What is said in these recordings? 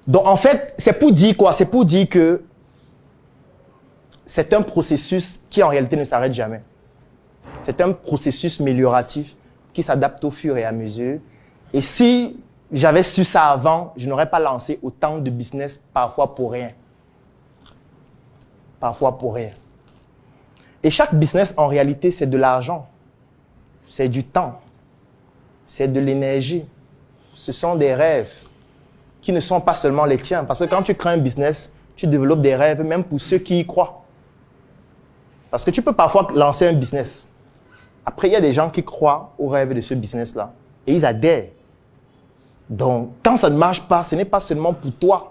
Donc, en fait, c'est pour dire quoi? C'est pour dire que c'est un processus qui, en réalité, ne s'arrête jamais. C'est un processus amélioratif qui s'adapte au fur et à mesure. Et si j'avais su ça avant, je n'aurais pas lancé autant de business, parfois pour rien. Parfois pour rien. Et chaque business, en réalité, c'est de l'argent. C'est du temps. C'est de l'énergie. Ce sont des rêves qui ne sont pas seulement les tiens. Parce que quand tu crées un business, tu développes des rêves, même pour ceux qui y croient. Parce que tu peux parfois lancer un business. Après, il y a des gens qui croient au rêve de ce business-là. Et ils adhèrent. Donc, quand ça ne marche pas, ce n'est pas seulement pour toi.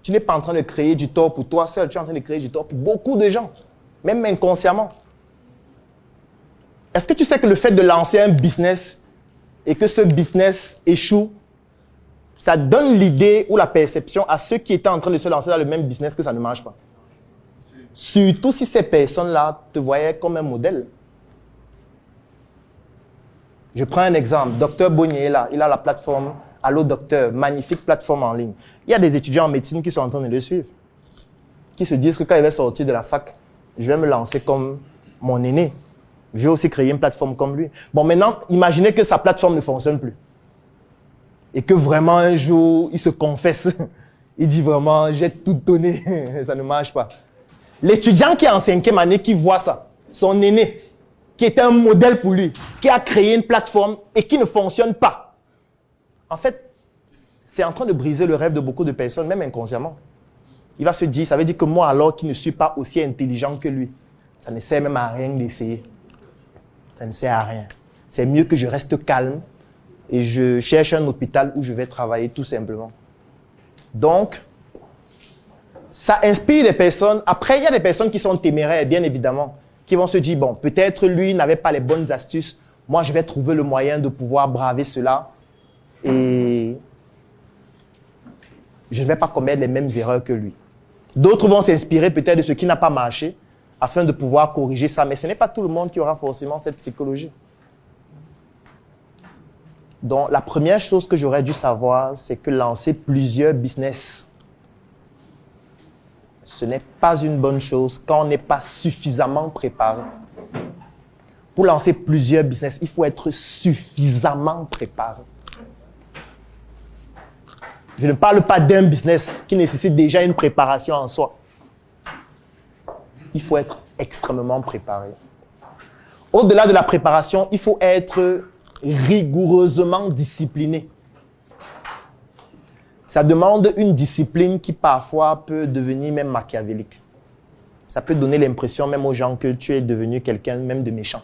Tu n'es pas en train de créer du tort pour toi seul. Tu es en train de créer du tort pour beaucoup de gens. Même inconsciemment. Est-ce que tu sais que le fait de lancer un business et que ce business échoue, ça donne l'idée ou la perception à ceux qui étaient en train de se lancer dans le même business que ça ne marche pas. Surtout si ces personnes-là te voyaient comme un modèle. Je prends un exemple. Docteur Bonnier est là. Il a la plateforme Allo Docteur, magnifique plateforme en ligne. Il y a des étudiants en médecine qui sont en train de le suivre. Qui se disent que quand il va sortir de la fac, je vais me lancer comme mon aîné. Je vais aussi créer une plateforme comme lui. Bon, maintenant, imaginez que sa plateforme ne fonctionne plus. Et que vraiment, un jour, il se confesse. Il dit vraiment, j'ai tout donné. Ça ne marche pas. L'étudiant qui est en 5e année, qui voit ça, son aîné, qui était un modèle pour lui, qui a créé une plateforme et qui ne fonctionne pas. En fait, c'est en train de briser le rêve de beaucoup de personnes, même inconsciemment. Il va se dire, ça veut dire que moi, alors qui ne suis pas aussi intelligent que lui, ça ne sert même à rien d'essayer. Ça ne sert à rien. C'est mieux que je reste calme et je cherche un hôpital où je vais travailler tout simplement. Donc, ça inspire les personnes. Après, il y a des personnes qui sont téméraires, bien évidemment, qui vont se dire, bon, peut-être lui n'avait pas les bonnes astuces. Moi, je vais trouver le moyen de pouvoir braver cela et je ne vais pas commettre les mêmes erreurs que lui. D'autres vont s'inspirer peut-être de ce qui n'a pas marché afin de pouvoir corriger ça. Mais ce n'est pas tout le monde qui aura forcément cette psychologie. Donc, la première chose que j'aurais dû savoir, c'est que lancer plusieurs business, ce n'est pas une bonne chose quand on n'est pas suffisamment préparé. Pour lancer plusieurs business, il faut être suffisamment préparé. Je ne parle pas d'un business qui nécessite déjà une préparation en soi. Il faut être extrêmement préparé. Au-delà de la préparation, il faut être rigoureusement discipliné. Ça demande une discipline qui parfois peut devenir même machiavélique. Ça peut donner l'impression même aux gens que tu es devenu quelqu'un même de méchant.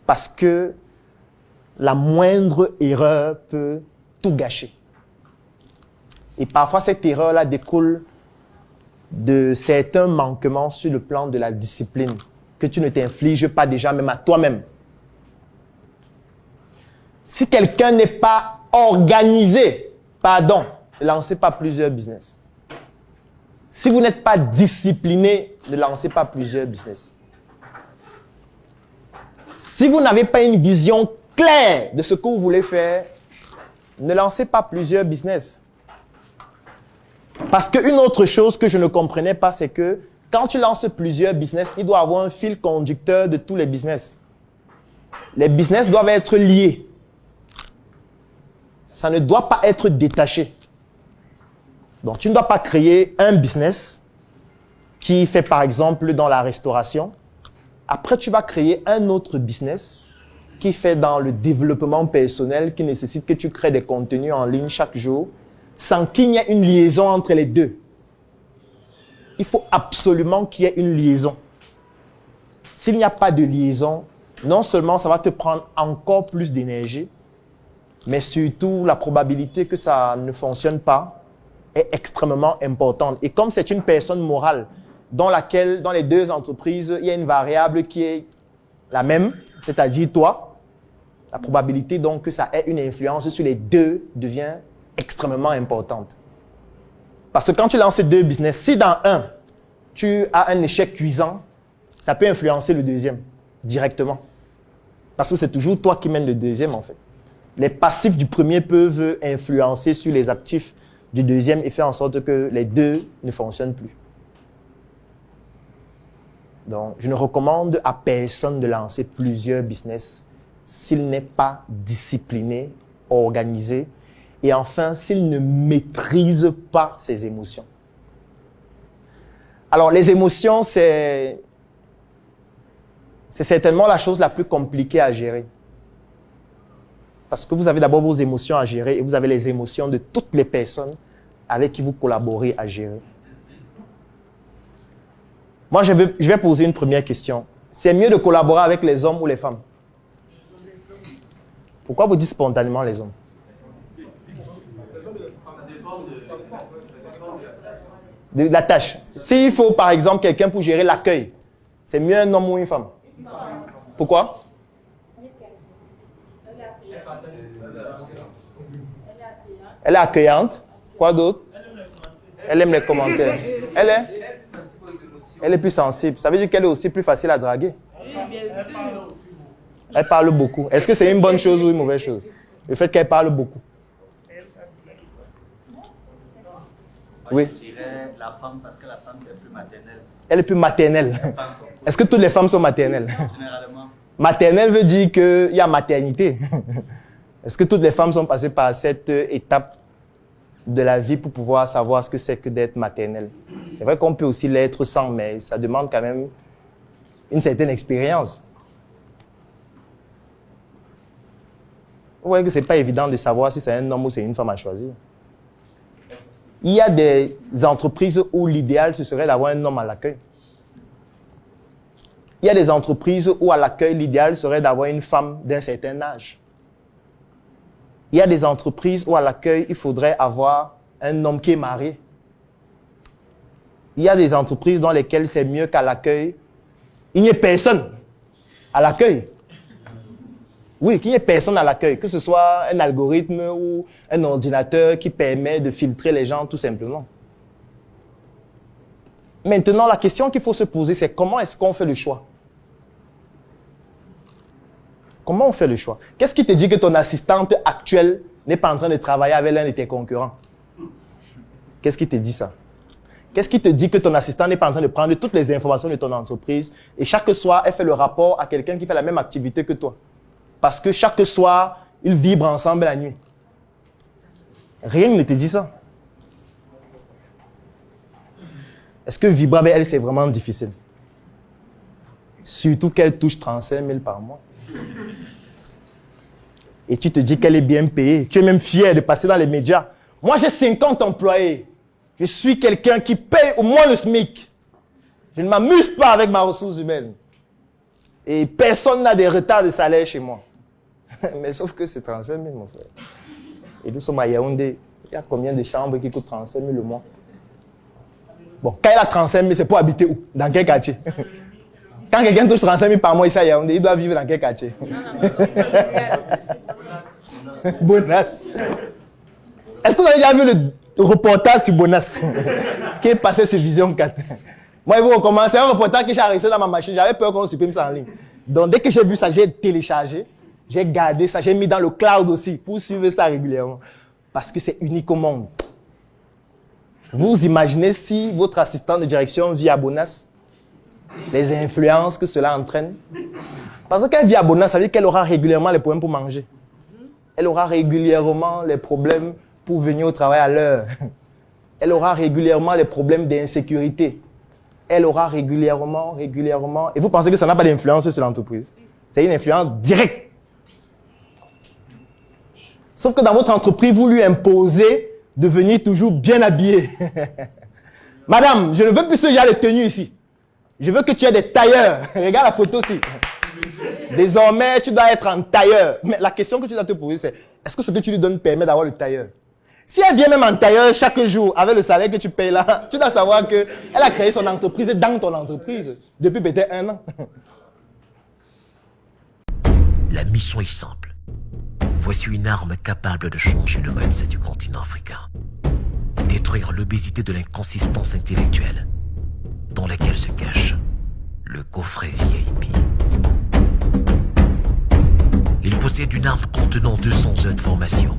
Parce que la moindre erreur peut tout gâcher. Et parfois cette erreur-là découle de certains manquements sur le plan de la discipline que tu ne t'infliges pas déjà même à toi-même. Si quelqu'un n'est pas organisé, ne lancez pas plusieurs business. Si vous n'êtes pas discipliné, ne lancez pas plusieurs business. Si vous n'avez pas une vision claire de ce que vous voulez faire, ne lancez pas plusieurs business. Parce qu'une autre chose que je ne comprenais pas, c'est que quand tu lances plusieurs business, il doit y avoir un fil conducteur de tous les business. Les business doivent être liés. Ça ne doit pas être détaché. Donc, tu ne dois pas créer un business qui fait, par exemple, dans la restauration. Après, tu vas créer un autre business qui fait dans le développement personnel, qui nécessite que tu crées des contenus en ligne chaque jour, sans qu'il y ait une liaison entre les deux. Il faut absolument qu'il y ait une liaison. S'il n'y a pas de liaison, non seulement ça va te prendre encore plus d'énergie, mais surtout la probabilité que ça ne fonctionne pas est extrêmement importante. Et comme c'est une personne morale dans laquelle, dans les deux entreprises, il y a une variable qui est la même, c'est-à-dire toi, la probabilité donc que ça ait une influence sur les deux devient extrêmement importante. Parce que quand tu lances deux business, si dans un, tu as un échec cuisant, ça peut influencer le deuxième directement. Parce que c'est toujours toi qui mènes le deuxième en fait. Les passifs du premier peuvent influencer sur les actifs du deuxième et faire en sorte que les deux ne fonctionnent plus. Donc, je ne recommande à personne de lancer plusieurs business s'il n'est pas discipliné, organisé et enfin, s'il ne maîtrise pas ses émotions. Alors, les émotions, c'est certainement la chose la plus compliquée à gérer. Parce que vous avez d'abord vos émotions à gérer et vous avez les émotions de toutes les personnes avec qui vous collaborez à gérer. Moi, je vais poser une première question. C'est mieux de collaborer avec les hommes ou les femmes? Pourquoi vous dites spontanément les hommes? De la tâche. S'il faut, par exemple, quelqu'un pour gérer l'accueil, c'est mieux un homme ou une femme? Pourquoi? Elle est accueillante. Quoi d'autre? Elle aime les commentaires. Elle est plus sensible. Ça veut dire qu'elle est aussi plus facile à draguer. Elle parle beaucoup. Est-ce que c'est une bonne chose ou une mauvaise chose? Le fait qu'elle parle beaucoup. Oui. Je dirais la femme parce que la femme est plus maternelle. Elle est plus maternelle. Est-ce que toutes les femmes sont maternelles? Généralement. Maternelle veut dire qu'il y a maternité. Est-ce que toutes les femmes sont passées par cette étape de la vie pour pouvoir savoir ce que c'est que d'être maternelle? C'est vrai qu'on peut aussi l'être sans, mais ça demande quand même une certaine expérience. Vous voyez que ce n'est pas évident de savoir si c'est un homme ou c'est une femme à choisir. Il y a des entreprises où l'idéal, ce serait d'avoir un homme à l'accueil. Il y a des entreprises où à l'accueil, l'idéal serait d'avoir une femme d'un certain âge. Il y a des entreprises où à l'accueil, il faudrait avoir un homme qui est marié. Il y a des entreprises dans lesquelles c'est mieux qu'à l'accueil, il n'y ait personne à l'accueil. Oui, qu'il n'y ait personne à l'accueil, que ce soit un algorithme ou un ordinateur qui permet de filtrer les gens tout simplement. Maintenant, la question qu'il faut se poser, c'est comment est-ce qu'on fait le choix? Comment on fait le choix? Qu'est-ce qui te dit que ton assistante actuelle n'est pas en train de travailler avec l'un de tes concurrents? Qu'est-ce qui te dit ça? Qu'est-ce qui te dit que ton assistant n'est pas en train de prendre toutes les informations de ton entreprise et chaque soir, elle fait le rapport à quelqu'un qui fait la même activité que toi? Parce que chaque soir, ils vibrent ensemble la nuit. Rien ne te dit ça. Est-ce que vibrer avec elle, c'est vraiment difficile? Surtout qu'elle touche 35 000 par mois. Et tu te dis qu'elle est bien payée. Tu es même fier de passer dans les médias. Moi, j'ai 50 employés. Je suis quelqu'un qui paye au moins le SMIC. Je ne m'amuse pas avec ma ressource humaine. Et personne n'a des retards de salaire chez moi. Mais sauf que c'est 35 000, mon frère. Et nous sommes à Yaoundé. Il y a combien de chambres qui coûtent 35 000 le mois? Bon, quand il a 35 000, c'est pour habiter où? Dans quel quartier? Quand quelqu'un touche 35 000 par mois ici à Yaoundé, il doit vivre dans quel quartier? Bonas. Est-ce que vous avez déjà vu le reportage sur Bonas qui est passé sur Vision 4? Moi, il vous recommande. C'est un reportage que j'ai resté dans ma machine. J'avais peur qu'on supprime ça en ligne. Donc, dès que j'ai vu ça, j'ai téléchargé. J'ai gardé ça. J'ai mis dans le cloud aussi pour suivre ça régulièrement. Parce que c'est unique au monde. Vous imaginez si votre assistant de direction vit à Bonas, les influences que cela entraîne? Parce qu'elle vit à Bonas, ça veut dire qu'elle aura régulièrement les problèmes pour manger. Elle aura régulièrement les problèmes pour venir au travail à l'heure. Elle aura régulièrement les problèmes d'insécurité. Elle aura régulièrement. Et vous pensez que ça n'a pas d'influence sur l'entreprise? C'est une influence directe. Sauf que dans votre entreprise, vous lui imposez de venir toujours bien habillé. Madame, je ne veux plus ce genre de tenue ici. Je veux que tu aies des tailleurs. Regarde la photo aussi. Désormais, tu dois être en tailleur. Mais la question que tu dois te poser, c'est est-ce que ce que tu lui donnes permet d'avoir le tailleur? Si elle vient même en tailleur chaque jour avec le salaire que tu payes là, tu dois savoir qu'elle a créé son entreprise dans ton entreprise depuis peut-être 1 an. La mission est simple. Voici une arme capable de changer le mindset du continent africain. Détruire l'obésité de l'inconsistance intellectuelle dans laquelle se cache le coffret VIP. Il possède une arme contenant 200 heures de formation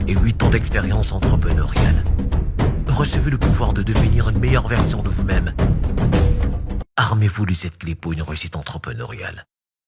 et 8 ans d'expérience entrepreneuriale. Recevez le pouvoir de devenir une meilleure version de vous-même. Armez-vous de cette clé pour une réussite entrepreneuriale.